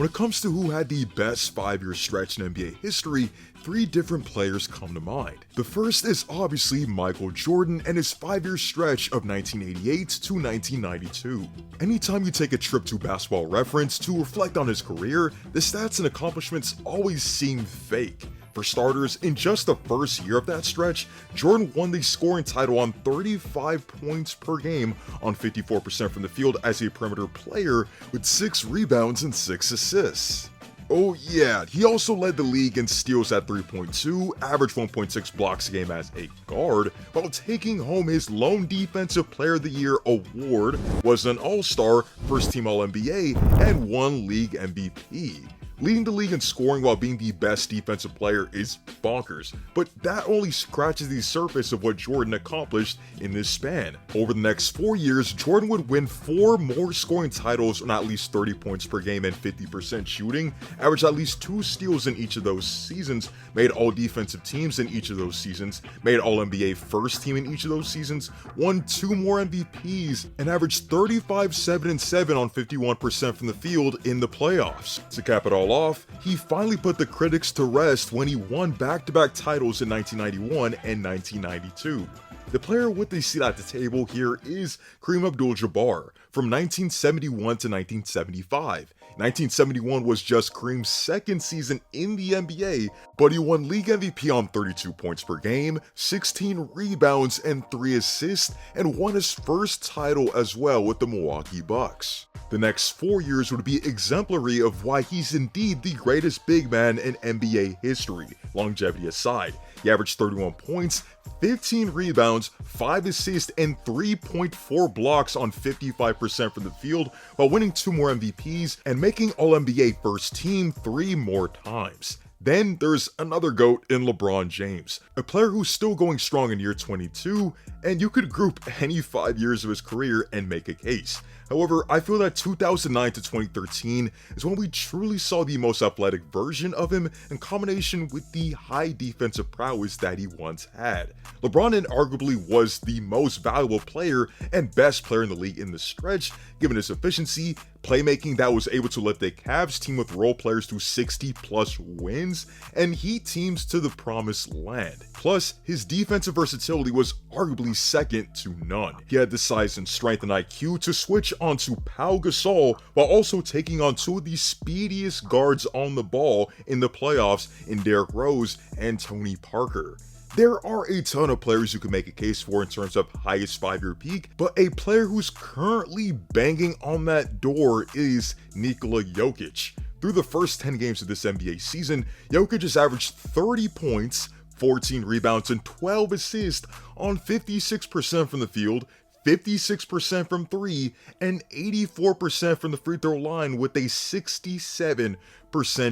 When it comes to who had the best 5-year stretch in NBA history, 3 different players come to mind. The first is obviously Michael Jordan and his 5-year stretch of 1988 to 1992. Anytime you take a trip to Basketball Reference to reflect on his career, the stats and accomplishments always seem fake. For starters, in just the first year of that stretch, Jordan won the scoring title on 35 points per game on 54% from the field as a perimeter player with 6 rebounds and 6 assists. Oh yeah, he also led the league in steals at 3.2, averaged 1.6 blocks a game as a guard, while taking home his lone Defensive Player of the Year award, was an All-Star, first-team All-NBA, and 1 league MVP. Leading the league in scoring while being the best defensive player is bonkers, but that only scratches the surface of what Jordan accomplished in this span. Over the next 4 years, Jordan would win 4 more scoring titles on at least 30 points per game and 50% shooting, averaged at least 2 steals in each of those seasons, made all defensive teams in each of those seasons, made All-NBA first team in each of those seasons, won 2 more MVPs, and averaged 35, 7, and 7 on 51% from the field in the playoffs. To cap it all off, he finally put the critics to rest when he won back-to-back titles in 1991 and 1992. The player with the seat at the table here is Kareem Abdul-Jabbar from 1971 to 1975. 1971 was just Kareem's second season in the NBA, but he won league MVP on 32 points per game, 16 rebounds, and 3 assists, and won his first title as well with the Milwaukee Bucks. The next 4 years would be exemplary of why he's indeed the greatest big man in NBA history, longevity aside. He averaged 31 points, 15 rebounds, 5 assists, and 3.4 blocks on 55% from the field, while winning 2 more MVPs and making All-NBA first team 3 more times. Then there's another GOAT in LeBron James, a player who's still going strong in year 22, and you could group any 5 years of his career and make a case. However, I feel that 2009 to 2013 is when we truly saw the most athletic version of him in combination with the high defensive prowess that he once had. LeBron arguably was the most valuable player and best player in the league in the stretch, given his efficiency, playmaking that was able to lift a Cavs team with role players to 60+ wins, and Heat teams to the promised land. Plus, his defensive versatility was arguably second to none. He had the size and strength and IQ to switch onto Pau Gasol while also taking on 2 of the speediest guards on the ball in the playoffs in Derrick Rose and Tony Parker. There are a ton of players you can make a case for in terms of highest 5-year peak, but a player who's currently banging on that door is Nikola Jokic. Through the first 10 games of this NBA season, Jokic has averaged 30 points, 14 rebounds, and 12 assists on 56% from the field, 56% from 3, and 84% from the free throw line with a 67%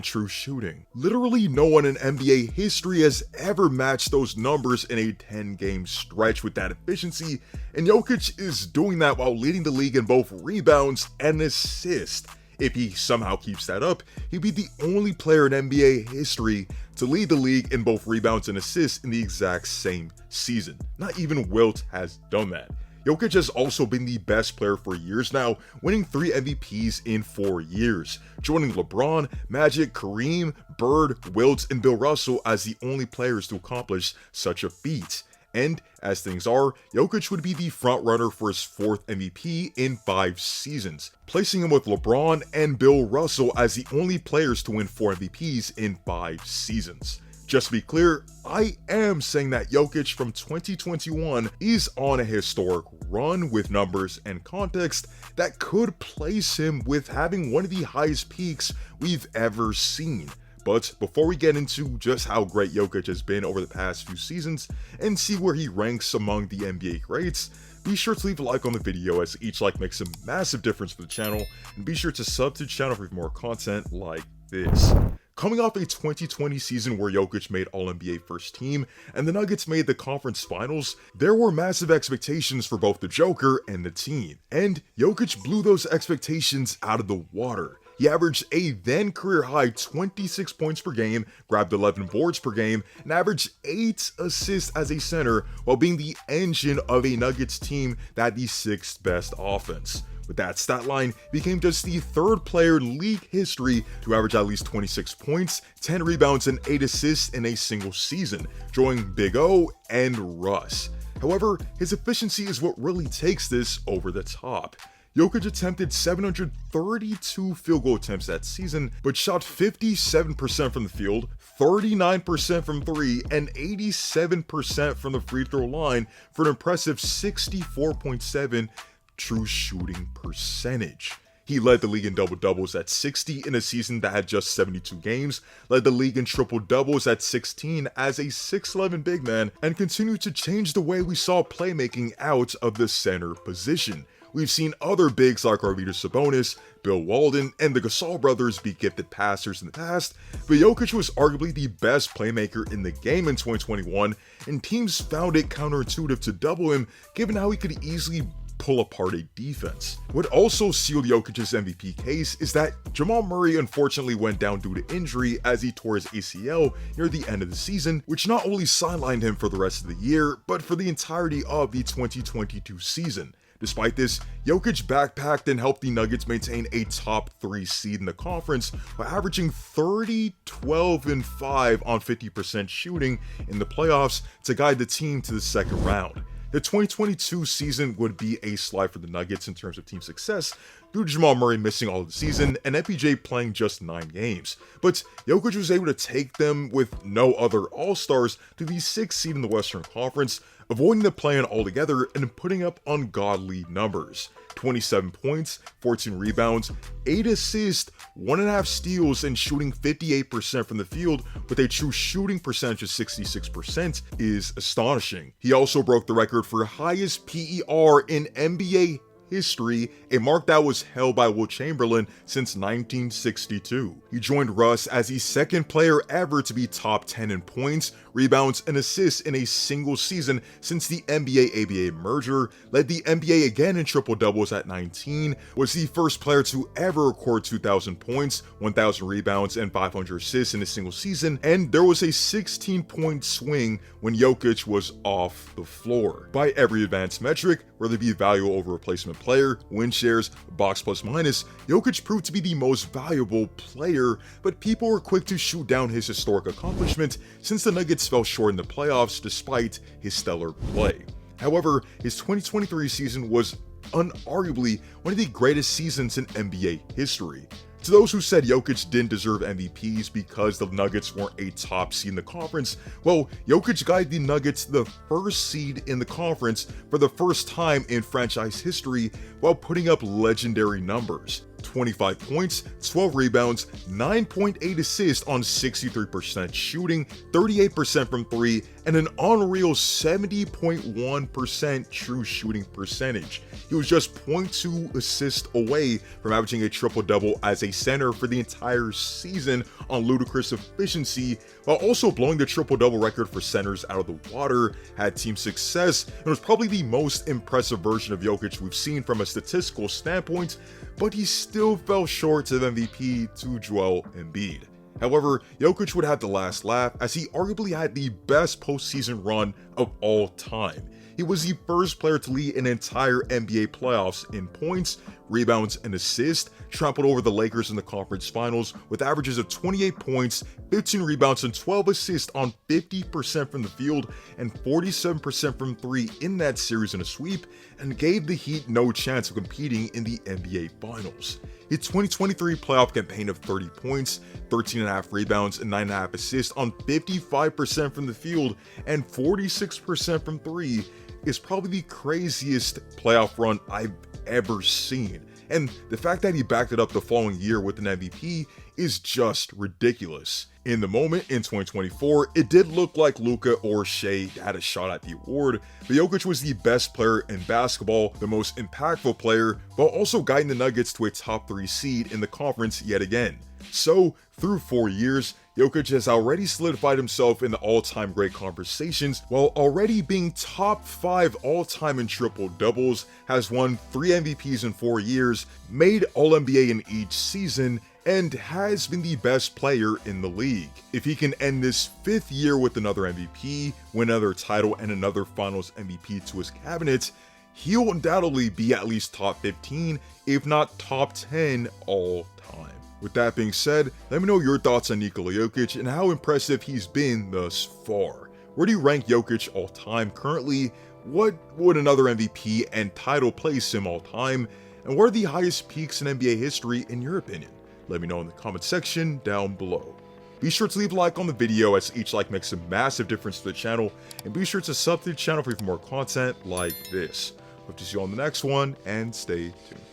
true shooting. Literally no one in NBA history has ever matched those numbers in a 10-game stretch with that efficiency, and Jokic is doing that while leading the league in both rebounds and assists. If he somehow keeps that up, he'd be the only player in NBA history to lead the league in both rebounds and assists in the exact same season. Not even Wilt has done that. Jokic has also been the best player for years now, winning 3 MVPs in 4 years, joining LeBron, Magic, Kareem, Bird, Wilt, and Bill Russell as the only players to accomplish such a feat. And as things are, Jokic would be the frontrunner for his 4th MVP in 5 seasons, placing him with LeBron and Bill Russell as the only players to win 4 MVPs in 5 seasons. Just to be clear, I am saying that Jokic from 2021 is on a historic run with numbers and context that could place him with having one of the highest peaks we've ever seen. But before we get into just how great Jokic has been over the past few seasons and see where he ranks among the NBA greats, be sure to leave a like on the video as each like makes a massive difference for the channel, and be sure to sub to the channel for more content like this. Coming off a 2020 season where Jokic made All-NBA first team and the Nuggets made the conference finals, there were massive expectations for both the Joker and the team, and Jokic blew those expectations out of the water. He averaged a then career high 26 points per game, grabbed 11 boards per game, and averaged 8 assists as a center while being the engine of a Nuggets team that had the 6th best offense. With that stat line, he became just the third player in league history to average at least 26 points, 10 rebounds, and 8 assists in a single season, joining Big O and Russ. However, his efficiency is what really takes this over the top. Jokic attempted 732 field goal attempts that season, but shot 57% from the field, 39% from 3, and 87% from the free throw line for an impressive 64.7 true shooting percentage. He led the league in double-doubles at 60 in a season that had just 72 games, led the league in triple-doubles at 16 as a 6'11 big man, and continued to change the way we saw playmaking out of the center position. We've seen other bigs like Arvydas Sabonis, Bill Walton, and the Gasol brothers be gifted passers in the past, but Jokic was arguably the best playmaker in the game in 2021, and teams found it counterintuitive to double him given how he could easily pull apart a defense. What also sealed Jokic's MVP case is that Jamal Murray unfortunately went down due to injury as he tore his ACL near the end of the season, which not only sidelined him for the rest of the year, but for the entirety of the 2022 season. Despite this, Jokic backpacked and helped the Nuggets maintain a top 3 seed in the conference by averaging 30, 12, and 5 on 50% shooting in the playoffs to guide the team to the second round. The 2022 season would be a slide for the Nuggets in terms of team success due to Jamal Murray missing all of the season and MPJ playing just 9 games. But Jokic was able to take them with no other All-Stars to the 6th seed in the Western Conference, avoiding the play-in altogether and putting up ungodly numbers. 27 points, 14 rebounds, 8 assists, 1.5 steals, and shooting 58% from the field with a true shooting percentage of 66% is astonishing. He also broke the record for highest PER in NBA history, a mark that was held by Will Chamberlain since 1962. He joined Russ as the second player ever to be top 10 in points, rebounds, and assists in a single season since the NBA-ABA merger, led the NBA again in triple-doubles at 19, was the first player to ever record 2,000 points, 1,000 rebounds, and 500 assists in a single season, and there was a 16-point swing when Jokic was off the floor. By every advanced metric, whether it be value over replacement player, win shares, box plus minus, Jokic proved to be the most valuable player, but people were quick to shoot down his historic accomplishment since the Nuggets fell short in the playoffs despite his stellar play. However, his 2023 season was unarguably one of the greatest seasons in NBA history. To those who said Jokic didn't deserve MVPs because the Nuggets weren't a top seed in the conference, well, Jokic guided the Nuggets to the first seed in the conference for the first time in franchise history while putting up legendary numbers. 25 points, 12 rebounds, 9.8 assists on 63% shooting, 38% from 3, and an unreal 70.1% true shooting percentage. He was just 0.2 assists away from averaging a triple-double as a center for the entire season on ludicrous efficiency, while also blowing the triple-double record for centers out of the water, had team success, and was probably the most impressive version of Jokic we've seen from a statistical standpoint, but he still fell short of MVP to Joel Embiid. However, Jokic would have the last laugh as he arguably had the best postseason run of all time. He was the first player to lead an entire NBA playoffs in points, rebounds, and assists, trampled over the Lakers in the conference finals with averages of 28 points, 15 rebounds, and 12 assists on 50% from the field and 47% from 3 in that series in a sweep, and gave the Heat no chance of competing in the NBA Finals. His 2023 playoff campaign of 30 points, 13.5 rebounds, and 9.5 assists on 55% from the field and 46% from 3 is probably the craziest playoff run I've ever seen. And the fact that he backed it up the following year with an MVP is just ridiculous. In the moment, in 2024, it did look like Luka or Shea had a shot at the award, but Jokic was the best player in basketball, the most impactful player, while also guiding the Nuggets to a top 3 seed in the conference yet again. So, through 4 years, Jokic has already solidified himself in the all-time great conversations, while already being top 5 all-time in triple-doubles, has won 3 MVPs in 4 years, made All-NBA in each season, and has been the best player in the league. If he can end this 5th year with another MVP, win another title, and another Finals MVP to his cabinet, he'll undoubtedly be at least top 15, if not top 10 all time. With that being said, let me know your thoughts on Nikola Jokic and how impressive he's been thus far. Where do you rank Jokic all time currently? What would another MVP and title place him all time? And what are the highest peaks in NBA history in your opinion? Let me know in the comment section down below. Be sure to leave a like on the video, as each like makes a massive difference to the channel, and be sure to sub to the channel for more content like this. Hope to see you on the next one, and stay tuned.